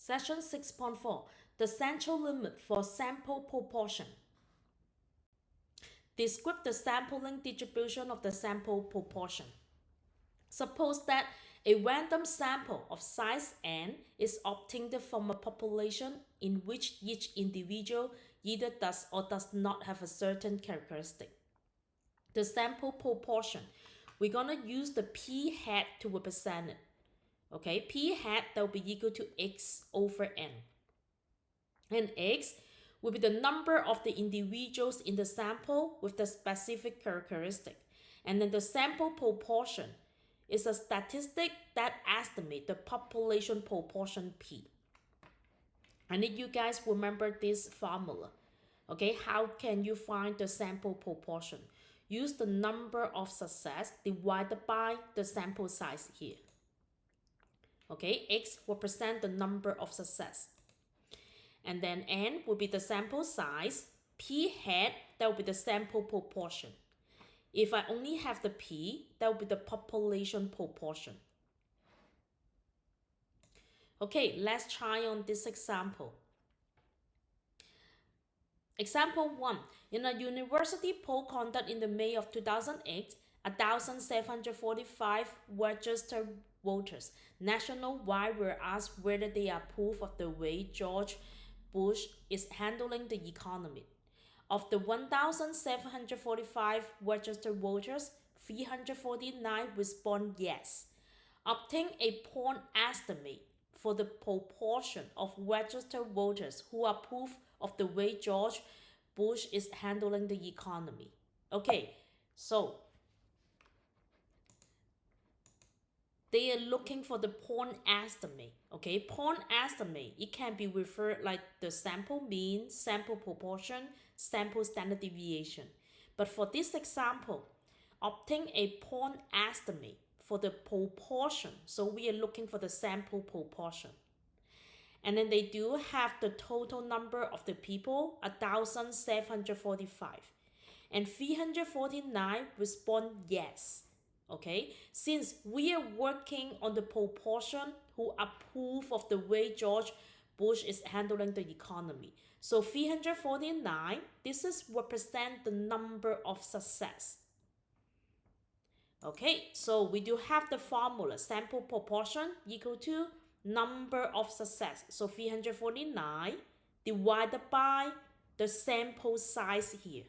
Section 6.4. The central limit for sample proportion. Describe the sampling distribution of the sample proportion. Suppose that a random sample of size n is obtained from a population in which each individual either does or does not have a certain characteristic. The sample proportion, we're going to use the p hat to represent it. Okay, p hat that will be equal to x over n. And x will be the number of the individuals in the sample with the specific characteristic. And then the sample proportion is a statistic that estimates the population proportion p. I need you guys remember this formula. Okay, how can you find the sample proportion? Use the number of success divided by the sample size here. Okay, x represents the number of success. And then n will be the sample size, p hat, that will be the sample proportion. If I only have the p, that will be the population proportion. Okay, let's try on this example. Example 1. In a university poll conducted in the May of 2008, 1,745 registered voters nationwide were asked whether they approve of the way George Bush is handling the economy. Of the 1,745 registered voters, 349 respond yes. Obtain a point estimate for the proportion of registered voters who approve of the way George Bush is handling the economy. Okay, so they are looking for the point estimate. Okay, point estimate, it can be referred like the sample mean, sample proportion, sample standard deviation. But for this example, obtain a point estimate for the proportion. So we are looking for the sample proportion. And then they do have the total number of the people, 1,745. And 349 respond yes. Okay, since we are working on the proportion who approve of the way George Bush is handling the economy. So 349, this is represent the number of success. Okay, so we do have the formula, sample proportion equal to number of success. So 349 divided by the sample size here.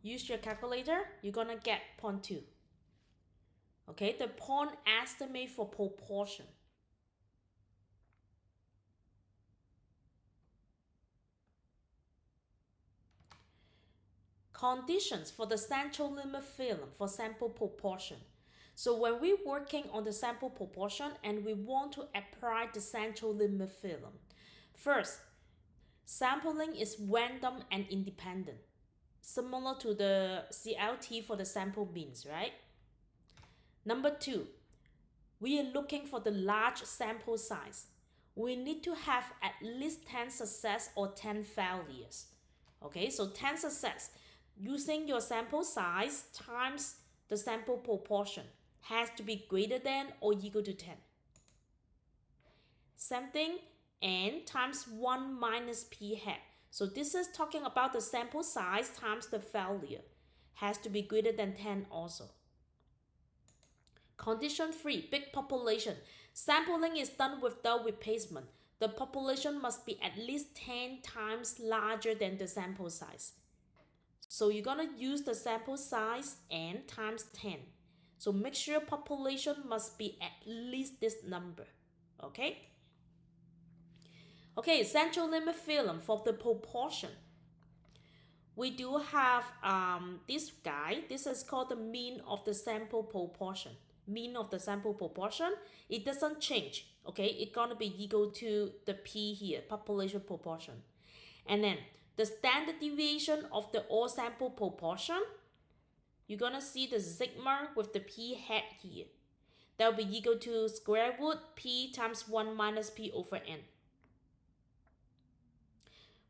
Use your calculator, you're gonna get 0.2. Okay, the point estimate for proportion. Conditions for the central limit theorem for sample proportion. So when we're working on the sample proportion and we want to apply the central limit theorem, first, sampling is random and independent, similar to the CLT for the sample means, right? Number 2, we are looking for the large sample size. We need to have at least 10 success or 10 failures. Okay, so 10 success. Using your sample size times the sample proportion has to be greater than or equal to 10. Same thing, n times 1 minus p hat. So this is talking about the sample size times the failure. Has to be greater than 10 also. Condition 3, big population. Sampling is done without replacement. The population must be at least 10 times larger than the sample size. So you're going to use the sample size n times 10. So make sure population must be at least this number. Okay? Okay, central limit theorem for the proportion. We do have this guy. This is called the mean of the sample proportion. Mean of the sample proportion, it doesn't change. Okay, it's going to be equal to the p here, population proportion. And then the standard deviation of the all sample proportion, you're going to see the sigma with the p hat here. That will be equal to square root p times 1 minus p over n.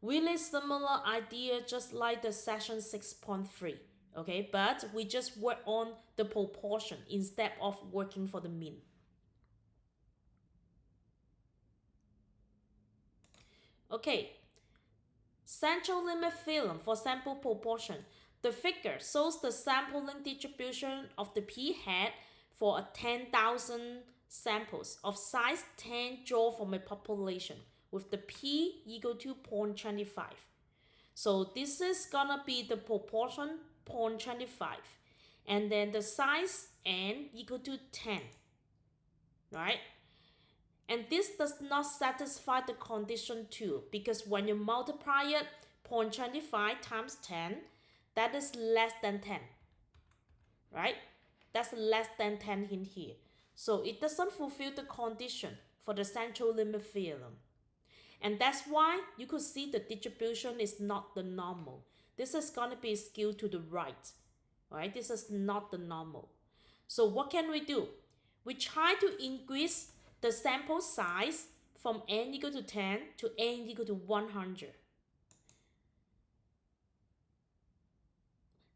Really similar idea, just like the section 6.3. Okay, but we just work on the proportion instead of working for the mean. Okay, central limit theorem for sample proportion. The figure shows the sampling distribution of the p-hat for a 10,000 samples of size 10 drawn from a population with the p equal to 0.25. So this is gonna be the proportion 0.25, and then the size n equal to 10, right? And this does not satisfy the condition 2, because when you multiply it 0.25 times 10, that is less than 10, right? That's less than 10 in here. So it doesn't fulfill the condition for the central limit theorem. And that's why you could see the distribution is not the normal. This is going to be skewed to the right, right? This is not the normal. So what can we do? We try to increase the sample size from n equal to 10 to n equal to 100.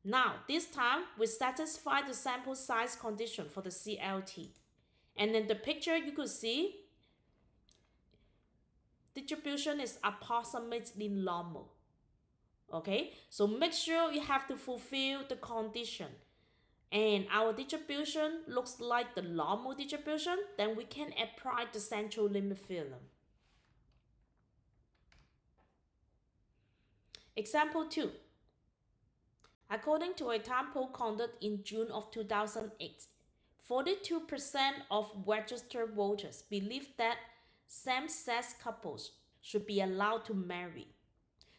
Now, this time, we satisfy the sample size condition for the CLT. And then the picture you could see, distribution is approximately normal. Okay, so make sure you have to fulfill the condition. And our distribution looks like the normal distribution, then we can apply the central limit theorem. Example 2. According to a time poll conducted in June of 2008, 42% of registered voters believe that same-sex couples should be allowed to marry.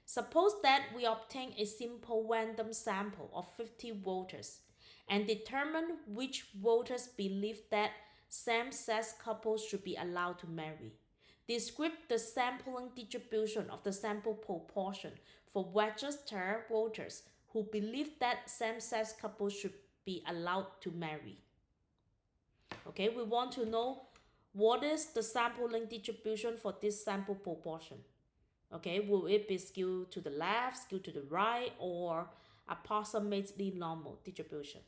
Suppose that we obtain a simple random sample of 50 voters and determine which voters believe that same-sex couples should be allowed to marry. Describe the sampling distribution of the sample proportion for registered voters who believe that same-sex couples should be allowed to marry. Okay, we want to know what is the sampling distribution for this sample proportion. Okay, will it be skewed to the left, skewed to the right, or approximately normal distribution?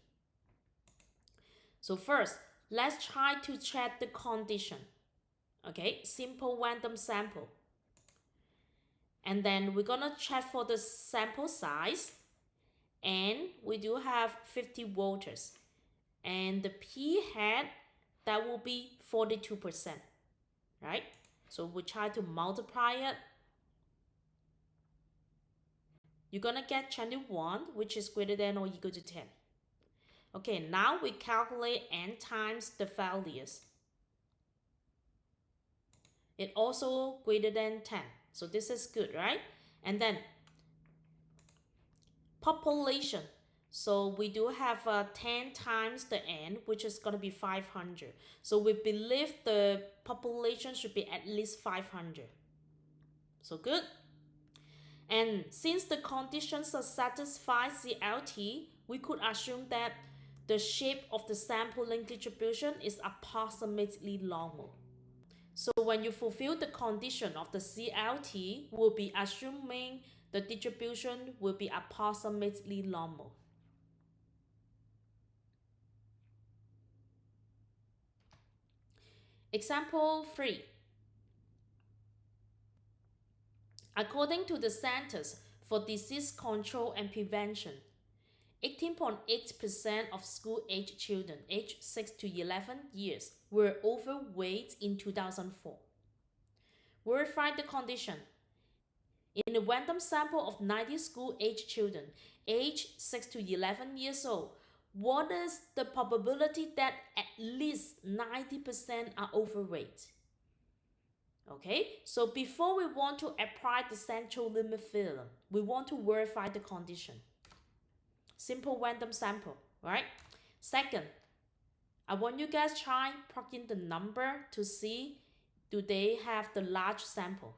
So first, let's try to check the condition. Okay, simple random sample. And then we're gonna check for the sample size. And we do have 50 voters. And the p-hat, that will be 42%, right? So we try to multiply it. You're gonna get 21, which is greater than or equal to 10. Okay, now we calculate n times the values. It also greater than 10. So this is good, right? And then population. So we do have 10 times the n, which is going to be 500. So we believe the population should be at least 500. So good. And since the conditions are satisfied CLT, we could assume that the shape of the sampling distribution is approximately normal. So when you fulfill the condition of the CLT, we'll be assuming the distribution will be approximately normal. Example 3. According to the Centers for Disease Control and Prevention, 18.8% of school-age children aged 6 to 11 years were overweight in 2004. Verify the condition. In a random sample of 90 school-age children aged 6 to 11 years old, what is the probability that at least 90% are overweight? Okay, so before we want to apply the central limit theorem, we want to verify the condition. Simple random sample, right? Second, I want you guys try plug in the number to see do they have the large sample.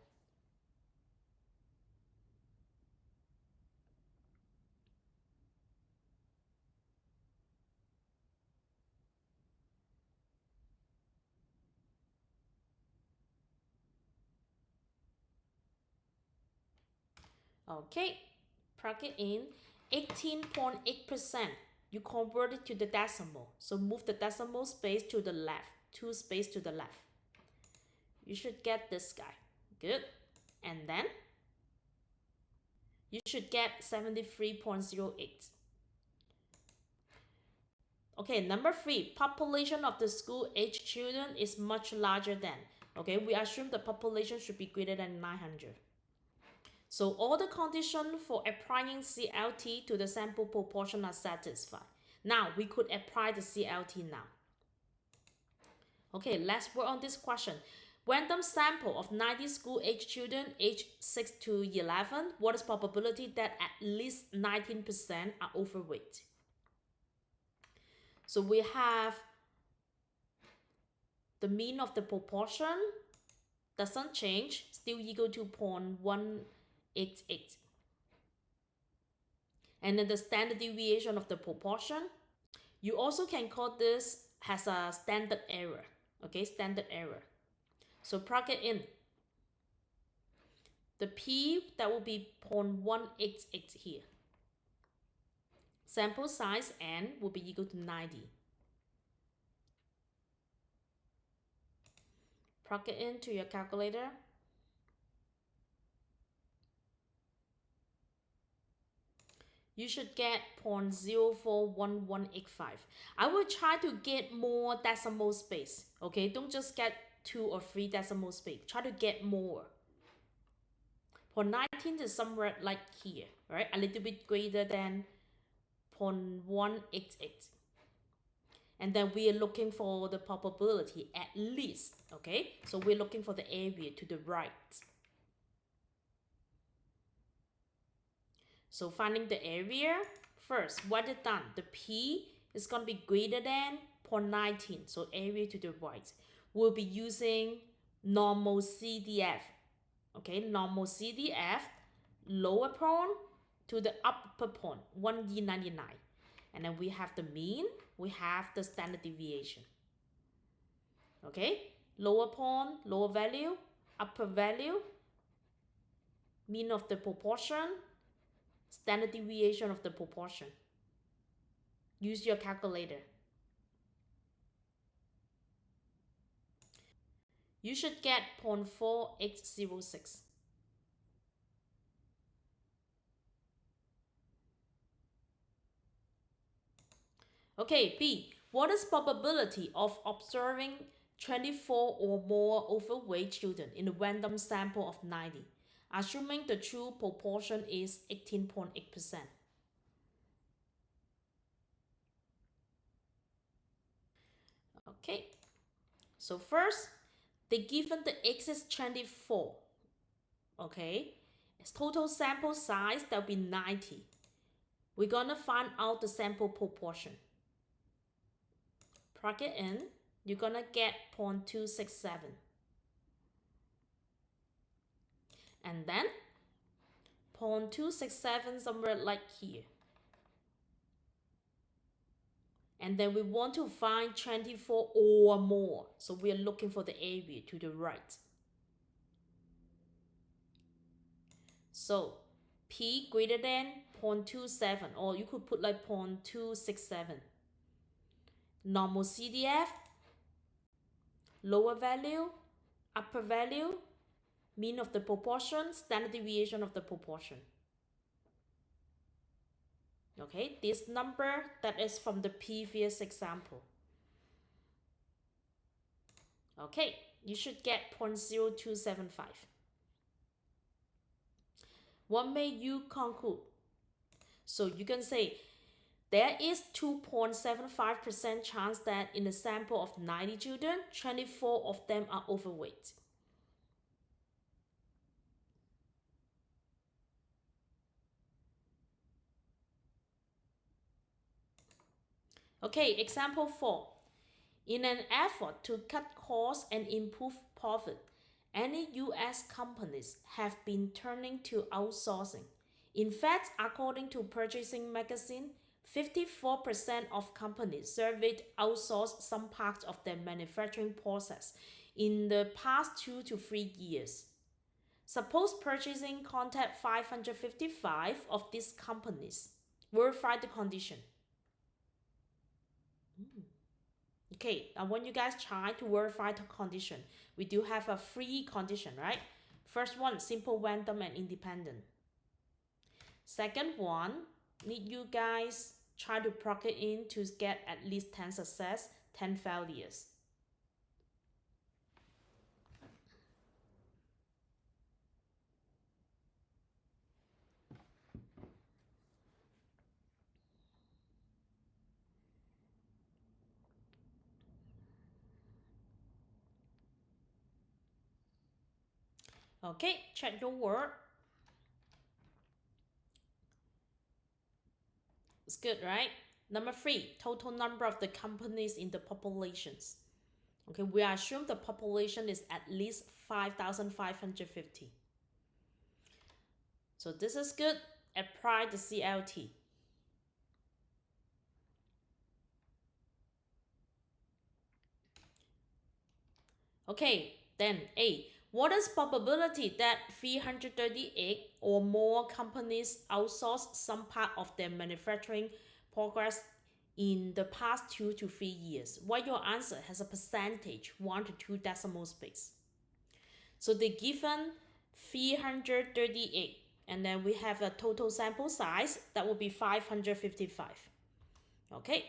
Okay, plug it in. 18.8%. You convert it to the decimal. So move the decimal space to the left. 2 space to the left. You should get this guy. Good. and then you should get 73.08. Okay, number 3, population of the school age children is much larger than. Okay, we assume the population should be greater than 900. So all the conditions for applying CLT to the sample proportion are satisfied. Now we could apply the CLT now. Okay, let's work on this question. Random sample of 90 school age children aged 6 to 11. What is probability that at least 19% are overweight? So we have the mean of the proportion doesn't change, still equal to 0.188. And then the standard deviation of the proportion, you also can call this as a standard error. Okay, standard error. So plug it in. The P, that will be 0.188 here. Sample size N will be equal to 90. Plug it into your calculator. You should get 0.041185. I will try to get more decimal space. Okay, don't just get 2 or 3 decimal space. Try to get more. For 19 is somewhere like here, right? A little bit greater than 0.188. And then we are looking for the probability at least, okay? So we're looking for the area to the right. So finding the area, first, what it done? The P is going to be greater than 0.19, so area to the right. We'll be using normal CDF, okay? Normal CDF, lower point to the upper point, 1E99. And then we have the mean, we have the standard deviation. Okay, lower point, lower value, upper value, mean of the proportion, standard deviation of the proportion. Use your calculator. You should get 0.4806. Okay, B. What is probability of observing 24 or more overweight children in a random sample of 90, assuming the true proportion is 18.8%? Okay, so first, they given the X is 24. Okay, its total sample size that will be 90. We're gonna find out the sample proportion. Plug it in, you're gonna get 0.267. And then 0.267 somewhere like here. And then we want to find 24 or more. So we are looking for the area to the right. So P greater than 0.27, or you could put like 0.267. Normal CDF, lower value, upper value, mean of the proportion, standard deviation of the proportion. Okay, this number that is from the previous example. Okay, you should get 0.0275. What made you conclude? So you can say there is 2.75% chance that in a sample of 90 children, 24 of them are overweight. Okay, example 4. In an effort to cut costs and improve profit, any US companies have been turning to outsourcing. In fact, according to Purchasing Magazine, 54% of companies surveyed outsourced some parts of their manufacturing process in the past 2 to 3 years. Suppose purchasing contact 555 of these companies. Verify the condition. Okay, I want you guys try to verify the condition. We do have a free condition, right? First one, simple, random, and independent. Second one, need you guys try to plug it in to get at least 10 success, 10 failures. Okay, check your work. It's good, right? Number 3, total number of the companies in the populations. Okay, we assume the population is at least 5,550. So this is good. Apply the CLT. Okay, then A. What is probability that 338 or more companies outsource some part of their manufacturing progress in the past 2 to 3 years? What your answer has a percentage 1 to 2 decimal space. So they given 338, and then we have a total sample size that will be 555. Okay,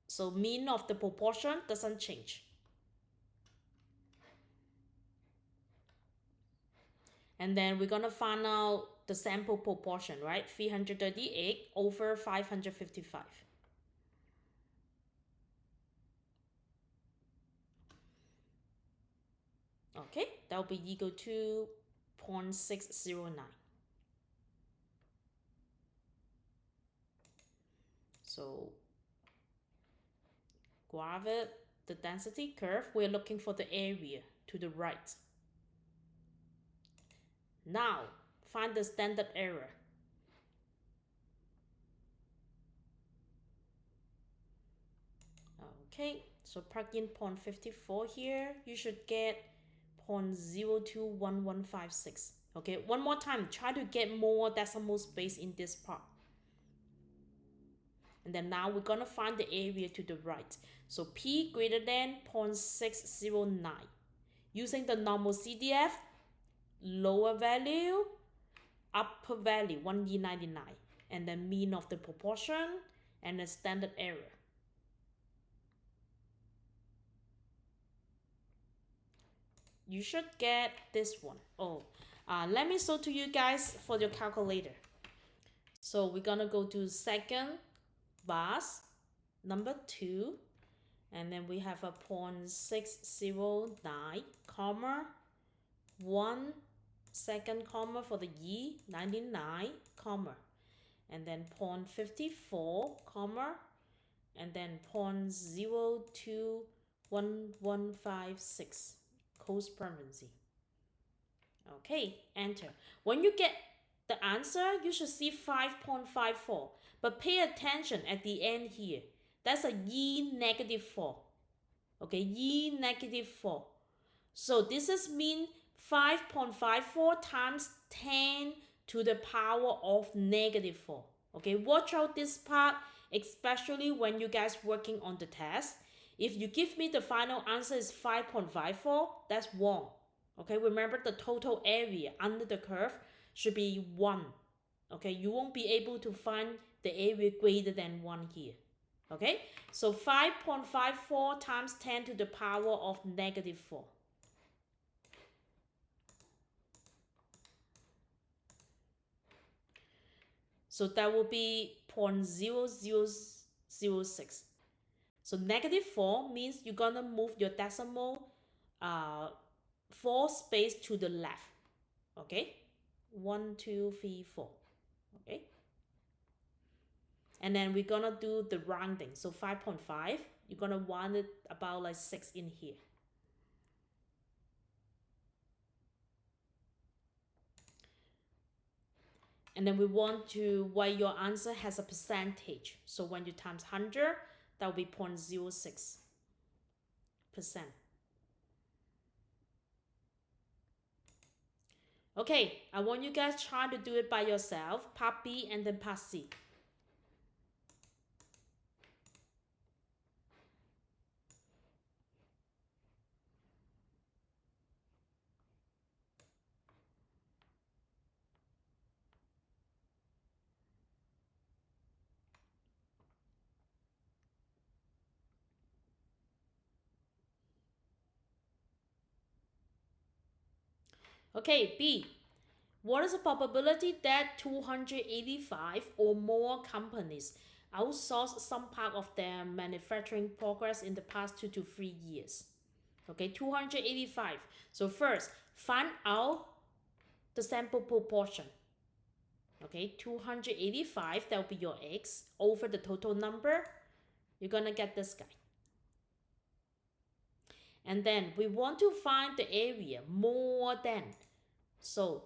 so mean of the proportion doesn't change. And then we're gonna find out the sample proportion, right? 338 over 555. Okay, that will be equal to 0.609. So graph it, the density curve, we're looking for the area to the right. Now, find the standard error. Okay, so plug in 0.54 here. You should get 0.021156. Okay, one more time. Try to get more decimal space in this part. And then now we're gonna find the area to the right. So P greater than 0.609. Using the normal CDF, lower value, upper value 1E99, and then mean of the proportion and the standard error. You should get this one. Let me show to you guys for your calculator. So we're gonna go to second bus, number 2, and then we have a 0.609, comma, 1 second comma for the E99, comma, and then 0.54, comma, and then 0.021156, close parenthesis. Okay, enter. When you get the answer, you should see 5.54, but pay attention at the end here. That's a E negative 4. Okay, E negative 4. So this is mean 5.54 times 10 to the power of negative 4. Okay, watch out this part, especially when you guys working on the test. If you give me the final answer is 5.54, that's wrong. Okay, remember the total area under the curve should be 1. Okay, you won't be able to find the area greater than 1 here. Okay, so 5.54 times 10 to the power of negative 4. So that will be 0.0006. So negative 4 means you're gonna move your decimal 4 space to the left. Okay, 1, 2, 3, 4. Okay, and then we're gonna do the rounding. So 5.5, you're gonna round it about like 6 in here. And then we want to where your answer has a percentage. So when you times 100, that will be 0.06%. Okay, I want you guys try to do it by yourself, part B and then part C. Okay, B. What is the probability that 285 or more companies outsource some part of their manufacturing progress in the past 2 to 3 years? Okay, 285. So first, find out the sample proportion. Okay, 285, that will be your X, over the total number. You're gonna get this guy. And then we want to find the area more than. So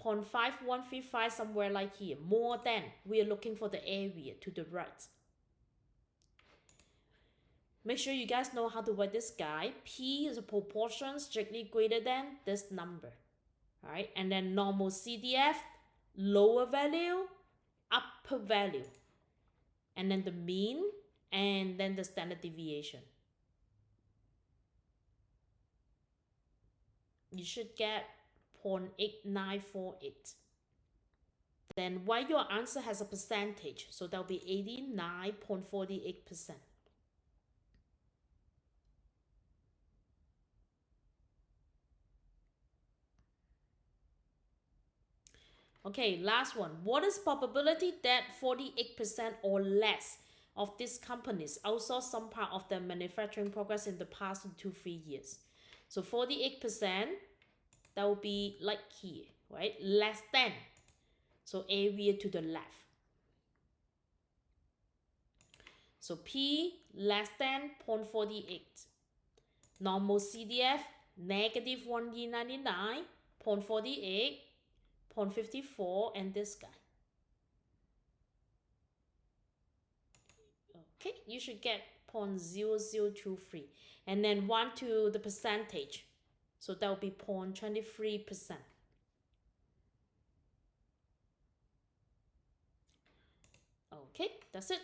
0.5135, somewhere like here, more than. We are looking for the area to the right. Make sure you guys know how to write this guy. P is a proportion strictly greater than this number. All right, and then normal CDF, lower value, upper value, and then the mean, and then the standard deviation. You should get 0.8948. Then why your answer has a percentage, so that'll be 89.48%. Okay, last one. What is probability that 48% or less of these companies outsource some part of their manufacturing progress in the past 2 to 3 years? So 48%, that will be like here, right? Less than. So area to the left. So P less than 0.48. Normal CDF negative 1D99, 0.48, 0.54, and this guy. Okay, you should get 0.0023. And then 1 to the percentage. So that will be 0.23%. Okay, that's it.